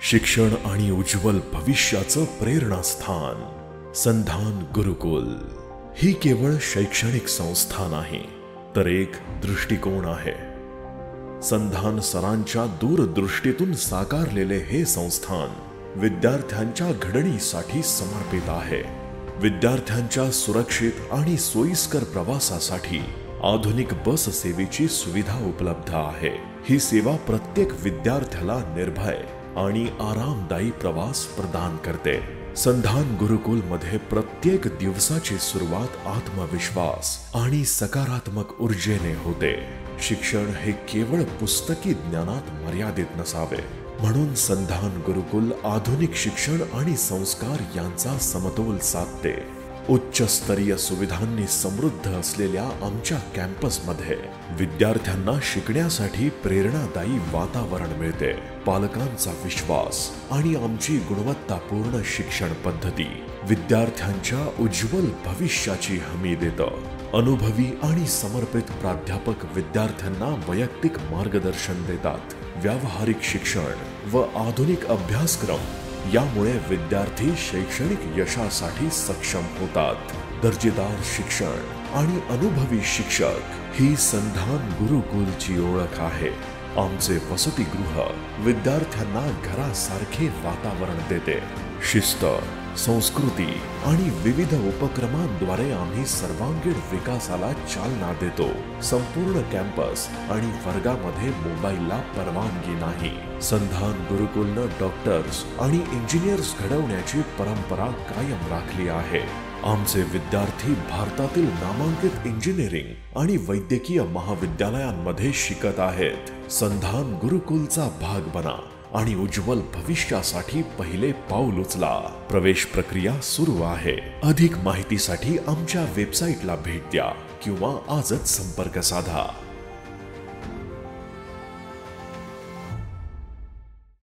शिक्षण आणि उज्ज्वल भविष्याचं प्रेरणास्थान संधान गुरुकुल ही केवळ शैक्षणिक संस्था नाही, तर एक दृष्टिकोन आहे। संधान सरांच्या दूरदृष्टीतून साकारलेले हे संस्थान विद्यार्थ्यांच्या घडणीसाठी समर्पित आहे। विद्यार्थ्यांच्या सुरक्षित आणि सोयीस्कर प्रवासासाठी आधुनिक बस सेवेची सुविधा उपलब्ध आहे। ही सेवा प्रत्येक विद्यार्थ्याला निर्भय आणि आरामदायी प्रवास प्रदान करते। संधान गुरुकुल मध्ये प्रत्येक दिवसाची सुरुवात आत्मविश्वास आणि सकारात्मक ऊर्जेने होते। शिक्षण हे केवळ पुस्तकी ज्ञानात मर्यादित नसावे, म्हणून संधान गुरुकुल आधुनिक शिक्षण आणि संस्कार यांचा समतोल साधते। उच्च स्तरीय सुविधांनी समृद्ध असलेल्या आमच्या कॅम्पसमध्ये विद्यार्थ्यांना शिकण्यासाठी प्रेरणादायी वातावरण मिळते। पालकांचा विश्वास आणि आमची गुणवत्तापूर्ण शिक्षण पद्धती विद्यार्थ्यांच्या उज्ज्वल भविष्याची हमी देतं। अनुभवी आणि समर्पित प्राध्यापक विद्यार्थ्यांना वैयक्तिक मार्गदर्शन देतात। व्यावहारिक शिक्षण व आधुनिक अभ्यासक्रम यामुळे विद्यार्थी शैक्षणिक यशासाठी सक्षम होतात। दर्जेदार शिक्षण आणि अनुभवी शिक्षक ही संधान गुरुकुलची ओळख आहे। आमचे वसतिगृह विद्यार्थ्यांना घरासारखे वातावरण देते। शिस्त, संस्कृती आणि विविध उपक्रमांद्वारे आम्ही सर्वांगीण विकासाला चालना देतो। संपूर्ण कॅम्पस आणि वर्गामध्ये मोबाईलला परवानगी नाही। संधान गुरुकुलने डॉक्टर्स आणि इंजिनियर्स घडवण्याची परंपरा कायम राखली आहे। आमचे विद्यार्थी भारतातील नामांकित इंजिनिअरिंग आणि वैद्यकीय महाविद्यालयांमध्ये शिकत आहेत। संधान गुरुकुलचा भाग बना आणि उज्ज्वल भविष्यासाठी पहिले पाऊल उचला। प्रवेश प्रक्रिया सुरू आहे। अधिक माहितीसाठी आमच्या वेबसाईटला भेट द्या किंवा आजच संपर्क साधा।